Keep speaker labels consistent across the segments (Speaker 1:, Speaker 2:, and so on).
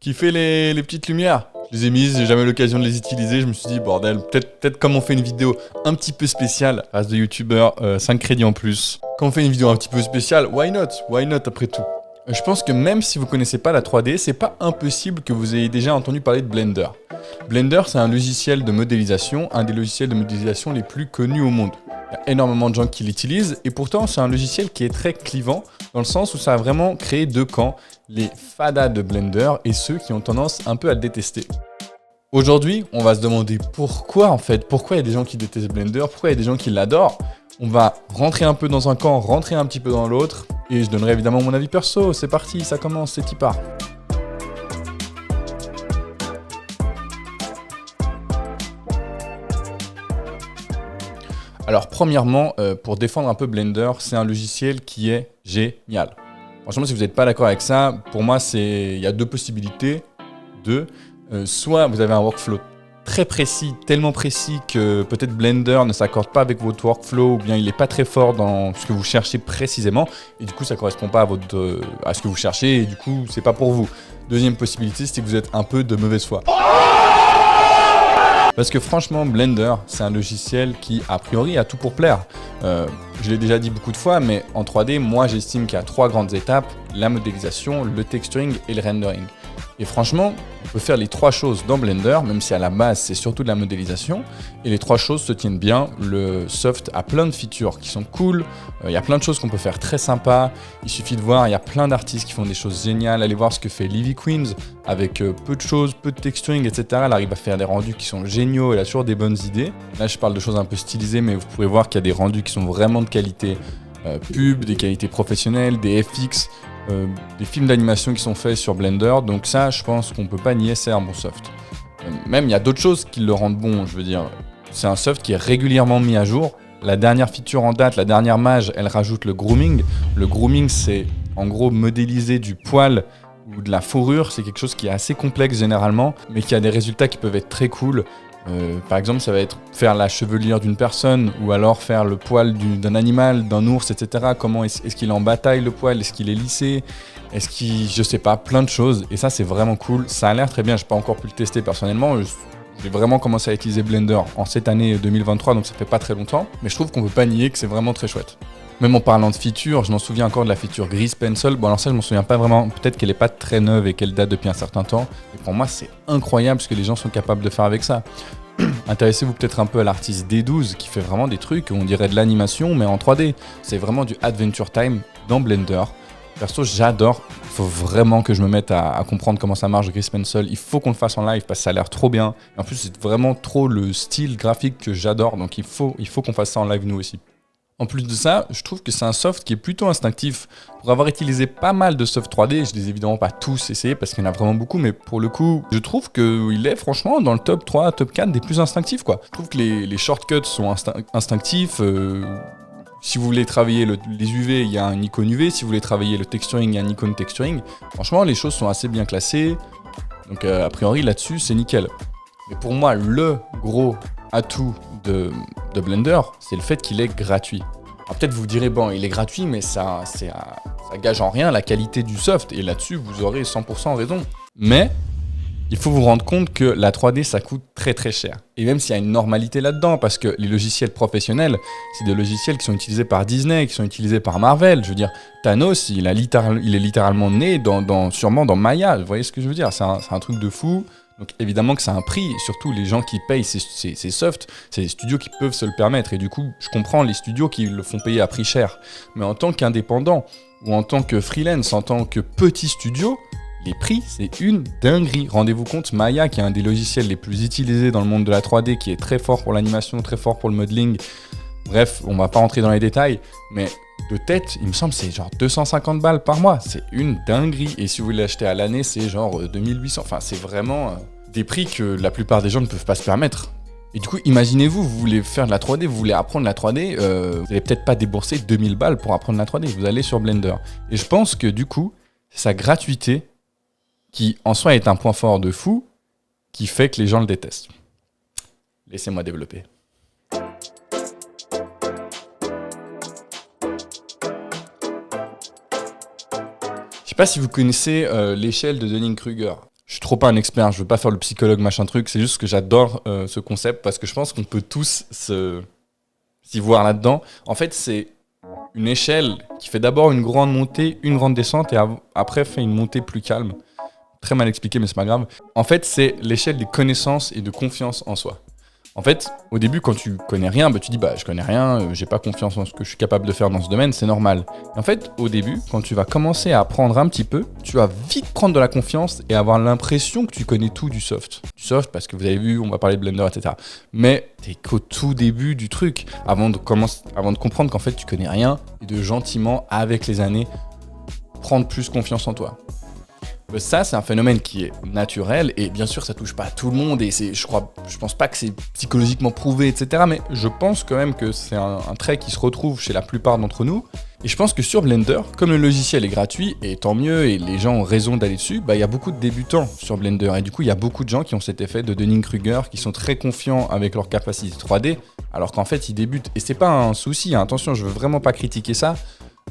Speaker 1: Qui fait les petites lumières. Je les ai mises, j'ai jamais eu l'occasion de les utiliser. Je me suis dit, bordel, peut-être comme on fait une vidéo un petit peu spéciale, race de youtubeur, 5 crédits en plus. Quand on fait une vidéo un petit peu spéciale, why not? Why not après tout? Je pense que même si vous connaissez pas la 3D, c'est pas impossible que vous ayez déjà entendu parler de Blender. Blender, c'est un logiciel de modélisation, un des logiciels de modélisation les plus connus au monde. Il y a énormément de gens qui l'utilisent et pourtant c'est un logiciel qui est très clivant dans le sens où ça a vraiment créé deux camps, les fadas de Blender et ceux qui ont tendance un peu à le détester. Aujourd'hui, on va se demander pourquoi en fait, pourquoi il y a des gens qui détestent Blender, pourquoi il y a des gens qui l'adorent. On va rentrer un peu dans un camp, rentrer un petit peu dans l'autre et je donnerai évidemment mon avis perso. C'est parti, ça commence, c'est y part. Alors premièrement, pour défendre un peu Blender, c'est un logiciel qui est génial. Franchement, si vous n'êtes pas d'accord avec ça, pour moi, il y a deux possibilités. Soit vous avez un workflow très précis, tellement précis que peut-être Blender ne s'accorde pas avec votre workflow ou bien il n'est pas très fort dans ce que vous cherchez précisément et du coup ça ne correspond pas à ce que vous cherchez et du coup c'est pas pour vous. Deuxième possibilité, c'est que vous êtes un peu de mauvaise foi. Parce que franchement, Blender, c'est un logiciel qui, a priori, a tout pour plaire. Je l'ai déjà dit beaucoup de fois, mais en 3D, moi, j'estime qu'il y a 3 grandes étapes, la modélisation, le texturing et le rendering. Et franchement, on peut faire les 3 choses dans Blender, même si à la base, c'est surtout de la modélisation. Et les 3 choses se tiennent bien. Le soft a plein de features qui sont cool. Il y a plein de choses qu'on peut faire très sympas. Il suffit de voir, il y a plein d'artistes qui font des choses géniales. Allez voir ce que fait Livy Queens avec peu de choses, peu de texturing, etc. Elle arrive à faire des rendus qui sont géniaux. Elle a toujours des bonnes idées. Là, je parle de choses un peu stylisées, mais vous pourrez voir qu'il y a des rendus qui sont vraiment de qualité pub, des qualités professionnelles, des FX. Des films d'animation qui sont faits sur Blender, donc ça je pense qu'on peut pas nier, c'est un bon soft. Même il y a d'autres choses qui le rendent bon, je veux dire, c'est un soft qui est régulièrement mis à jour. La dernière feature en date, la dernière mage, elle rajoute le grooming. Le grooming c'est en gros modéliser du poil ou de la fourrure, c'est quelque chose qui est assez complexe généralement, mais qui a des résultats qui peuvent être très cool. Par exemple, ça va être faire la chevelure d'une personne ou alors faire le poil d'un animal, d'un ours, etc. Comment est-ce qu'il est en bataille le poil? Est-ce qu'il est lissé? Est-ce qu'il... Je sais pas, plein de choses. Et ça, c'est vraiment cool. Ça a l'air très bien. Je n'ai pas encore pu le tester personnellement. J'ai vraiment commencé à utiliser Blender en cette année 2023, donc ça fait pas très longtemps. Mais je trouve qu'on peut pas nier que c'est vraiment très chouette. Même en parlant de features, je m'en souviens encore de la feature Grease Pencil. Bon, alors ça, je m'en souviens pas vraiment. Peut-être qu'elle est pas très neuve et qu'elle date depuis un certain temps. Et pour moi, c'est incroyable ce que les gens sont capables de faire avec ça. Intéressez-vous peut-être un peu à l'artiste D12 qui fait vraiment des trucs, on dirait de l'animation, mais en 3D. C'est vraiment du Adventure Time dans Blender. Perso, j'adore. Il faut vraiment que je me mette à comprendre comment ça marche, Grease Pencil. Il faut qu'on le fasse en live parce que ça a l'air trop bien. Et en plus, c'est vraiment trop le style graphique que j'adore. Donc, il faut qu'on fasse ça en live nous aussi. En plus de ça, je trouve que c'est un soft qui est plutôt instinctif. Pour avoir utilisé pas mal de soft 3D, je les ai évidemment pas tous essayés parce qu'il y en a vraiment beaucoup, mais pour le coup, je trouve qu'il est franchement dans le top 3, top 4 des plus instinctifs, quoi. Je trouve que les shortcuts sont instinctifs. Si vous voulez travailler les UV, il y a un icône UV. Si vous voulez travailler le texturing, il y a un icône texturing. Franchement, les choses sont assez bien classées. Donc a priori, là-dessus, c'est nickel. Mais pour moi, le gros atout de Blender, c'est le fait qu'il est gratuit. Alors peut-être vous direz, bon, il est gratuit, mais ça gage en rien la qualité du soft, et là-dessus, vous aurez 100% raison. Mais il faut vous rendre compte que la 3D, ça coûte très très cher. Et même s'il y a une normalité là-dedans, parce que les logiciels professionnels, c'est des logiciels qui sont utilisés par Disney, qui sont utilisés par Marvel. Je veux dire, Thanos, il est littéralement né sûrement dans Maya. Vous voyez ce que je veux dire? C'est un truc de fou. Donc évidemment que ça a un prix, et surtout les gens qui payent ces softs, c'est les studios qui peuvent se le permettre. Et du coup, je comprends les studios qui le font payer à prix cher. Mais en tant qu'indépendant, ou en tant que freelance, en tant que petit studio, les prix, c'est une dinguerie. Rendez-vous compte, Maya, qui est un des logiciels les plus utilisés dans le monde de la 3D, qui est très fort pour l'animation, très fort pour le modeling. Bref, on va pas rentrer dans les détails, mais de tête, il me semble c'est genre 250 balles par mois. C'est une dinguerie. Et si vous voulez l'acheter à l'année, c'est genre 2800. Enfin, c'est vraiment des prix que la plupart des gens ne peuvent pas se permettre. Et du coup, imaginez-vous, vous voulez faire de la 3D, vous voulez apprendre la 3D, vous n'allez peut-être pas débourser 2000 balles pour apprendre la 3D. Vous allez sur Blender. Et je pense que du coup, c'est sa gratuité qui, en soi, est un point fort de fou, qui fait que les gens le détestent. Laissez-moi développer. Je sais pas si vous connaissez l'échelle de Dunning-Kruger. Je suis trop pas un expert, je veux pas faire le psychologue machin truc, c'est juste que j'adore ce concept parce que je pense qu'on peut tous s'y voir là-dedans. En fait, c'est une échelle qui fait d'abord une grande montée, une grande descente et après fait une montée plus calme. Très mal expliqué, mais c'est pas grave. En fait, c'est l'échelle des connaissances et de confiance en soi. En fait, au début, quand tu connais rien, tu dis je connais rien, j'ai pas confiance en ce que je suis capable de faire dans ce domaine, c'est normal. Et en fait, au début, quand tu vas commencer à apprendre un petit peu, tu vas vite prendre de la confiance et avoir l'impression que tu connais tout du soft. Du soft, parce que vous avez vu, on va parler de Blender, etc. Mais t'es qu'au tout début du truc, avant de comprendre qu'en fait tu connais rien et de gentiment, avec les années, prendre plus confiance en toi. Ça, c'est un phénomène qui est naturel et bien sûr, ça touche pas à tout le monde et je pense pas que c'est psychologiquement prouvé, etc. Mais je pense quand même que c'est un trait qui se retrouve chez la plupart d'entre nous. Et je pense que sur Blender, comme le logiciel est gratuit, et tant mieux, et les gens ont raison d'aller dessus, il y a beaucoup de débutants sur Blender. Et du coup, il y a beaucoup de gens qui ont cet effet de Dunning-Kruger, qui sont très confiants avec leur capacité 3D, alors qu'en fait, ils débutent. Et c'est pas un souci, hein. Attention, je veux vraiment pas critiquer ça.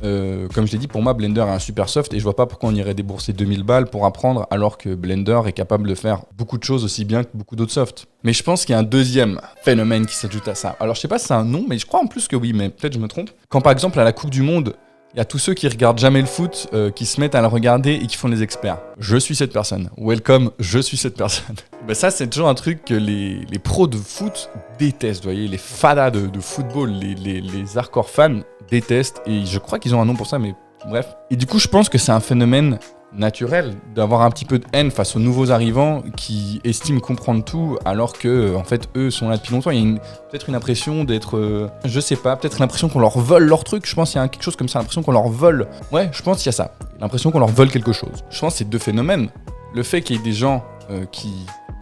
Speaker 1: Comme je l'ai dit, pour moi, Blender est un super soft et je vois pas pourquoi on irait débourser 2000 balles pour apprendre alors que Blender est capable de faire beaucoup de choses aussi bien que beaucoup d'autres softs. Mais je pense qu'il y a un deuxième phénomène qui s'ajoute à ça. Alors je sais pas si c'est un nom, mais je crois en plus que oui, mais peut-être je me trompe. Quand par exemple à la Coupe du Monde, il y a tous ceux qui regardent jamais le foot, qui se mettent à le regarder et qui font les experts. Je suis cette personne. Welcome, je suis cette personne. Ça, c'est toujours un truc que les pros de foot détestent, vous voyez. Les fadas de football, les hardcore fans détestent. Et je crois qu'ils ont un nom pour ça, mais bref. Et du coup, je pense que c'est un phénomène naturel d'avoir un petit peu de haine face aux nouveaux arrivants qui estiment comprendre tout alors que en fait eux sont là depuis longtemps. Il y a peut-être une impression d'être je sais pas, peut-être l'impression qu'on leur vole leur truc. Je pense qu'il y a quelque chose comme ça, l'impression qu'on leur vole. Ouais, je pense qu'il y a ça, l'impression qu'on leur vole quelque chose. Je pense que c'est deux phénomènes. Le fait qu'il y ait des gens qui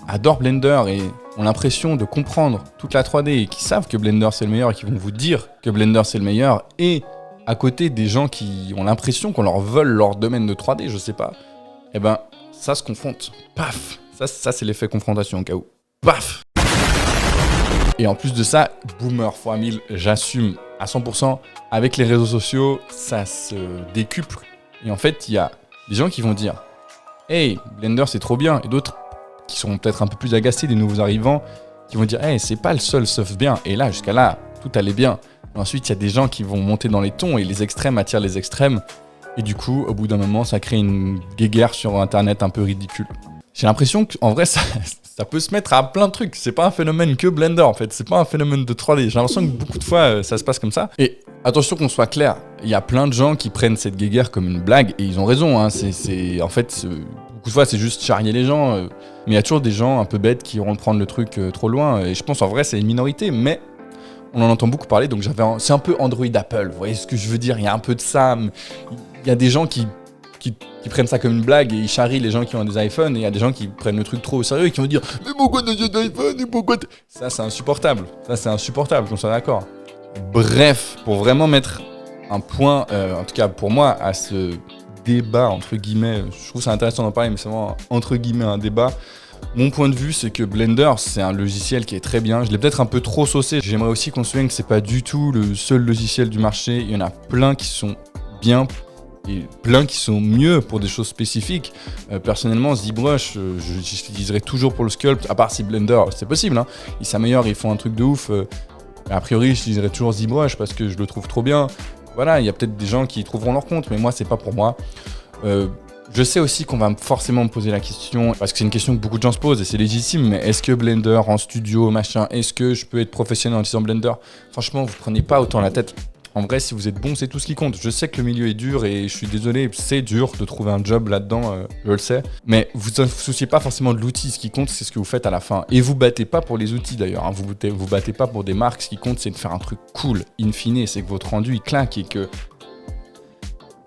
Speaker 1: adorent Blender et ont l'impression de comprendre toute la 3D et qui savent que Blender c'est le meilleur et qui vont vous dire que Blender c'est le meilleur, et à côté des gens qui ont l'impression qu'on leur vole leur domaine de 3D, je sais pas, ça se confronte. Paf. Ça c'est l'effet confrontation au cas où. Paf. Et en plus de ça, boomer x 1000, j'assume à 100%, avec les réseaux sociaux, ça se décuple. Et en fait, il y a des gens qui vont dire « Hey, Blender c'est trop bien », et d'autres qui sont peut-être un peu plus agacés des nouveaux arrivants, qui vont dire « Hey, c'est pas le seul soft bien », et là, jusqu'à là, tout allait bien. Ensuite, il y a des gens qui vont monter dans les tons et les extrêmes attirent les extrêmes. Et du coup, au bout d'un moment, ça crée une guéguerre sur Internet un peu ridicule. J'ai l'impression qu'en vrai, ça peut se mettre à plein de trucs. C'est pas un phénomène que Blender, en fait. C'est pas un phénomène de 3D. J'ai l'impression que beaucoup de fois, ça se passe comme ça. Et attention qu'on soit clair, il y a plein de gens qui prennent cette guéguerre comme une blague. Et ils ont raison, hein. En fait, beaucoup de fois, c'est juste charrier les gens. Mais il y a toujours des gens un peu bêtes qui vont prendre le truc trop loin. Et je pense, en vrai, c'est une minorité. Mais on en entend beaucoup parler, donc c'est un peu Android Apple, vous voyez ce que je veux dire, il y a un peu de ça, il y a des gens qui prennent ça comme une blague et ils charrient les gens qui ont des iPhones, et il y a des gens qui prennent le truc trop au sérieux et qui vont dire « Mais pourquoi t'as un iPhone et pourquoi t'as... » Ça c'est insupportable, qu'on soit d'accord. Bref, pour vraiment mettre un point, en tout cas pour moi, à ce débat, entre guillemets, je trouve ça intéressant d'en parler, mais c'est vraiment entre guillemets un débat. Mon point de vue, c'est que Blender, c'est un logiciel qui est très bien. Je l'ai peut-être un peu trop saucé. J'aimerais aussi qu'on se souvienne que c'est pas du tout le seul logiciel du marché. Il y en a plein qui sont bien et plein qui sont mieux pour des choses spécifiques. Personnellement, ZBrush, j'utiliserai toujours pour le sculpt, à part si Blender, c'est possible, hein. Ils s'améliorent, ils font un truc de ouf. A priori, j'utiliserai toujours ZBrush parce que je le trouve trop bien. Voilà, il y a peut-être des gens qui y trouveront leur compte, mais moi, c'est pas pour moi. Je sais aussi qu'on va forcément me poser la question, parce que c'est une question que beaucoup de gens se posent et c'est légitime, mais est-ce que Blender en studio, machin, est-ce que je peux être professionnel en utilisant Blender ? Franchement, vous prenez pas autant la tête. En vrai, si vous êtes bon, c'est tout ce qui compte. Je sais que le milieu est dur et je suis désolé, c'est dur de trouver un job là-dedans, je le sais. Mais vous ne vous souciez pas forcément de l'outil, ce qui compte, c'est ce que vous faites à la fin. Et vous battez pas pour les outils d'ailleurs, hein. Vous battez pas pour des marques, ce qui compte, c'est de faire un truc cool. In fine, c'est que votre rendu, il claque et que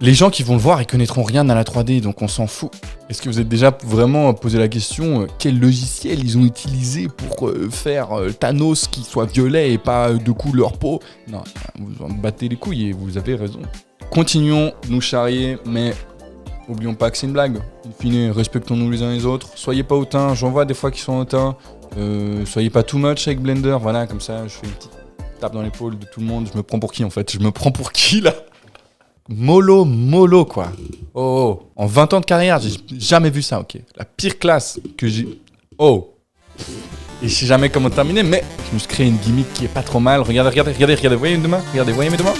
Speaker 1: les gens qui vont le voir, ils connaîtront rien à la 3D, donc on s'en fout. Est-ce que vous êtes déjà vraiment posé la question quel logiciel ils ont utilisé pour faire Thanos qui soit violet et pas de couleur peau ? Non, vous en battez les couilles et vous avez raison. Continuons de nous charrier, mais oublions pas que c'est une blague. In fine, respectons-nous les uns les autres. Soyez pas hautains, j'en vois des fois qui sont hautains. Soyez pas too much avec Blender, voilà, comme ça je fais une petite tape dans l'épaule de tout le monde. Je me prends pour qui en fait ? Je me prends pour qui là ? mollo, quoi. Oh. En 20 ans de carrière, j'ai jamais vu ça, ok. La pire classe que j'ai... Oh. Et je sais jamais comment terminer, mais je me suis créé une gimmick qui est pas trop mal. Regardez, voyez mes deux mains.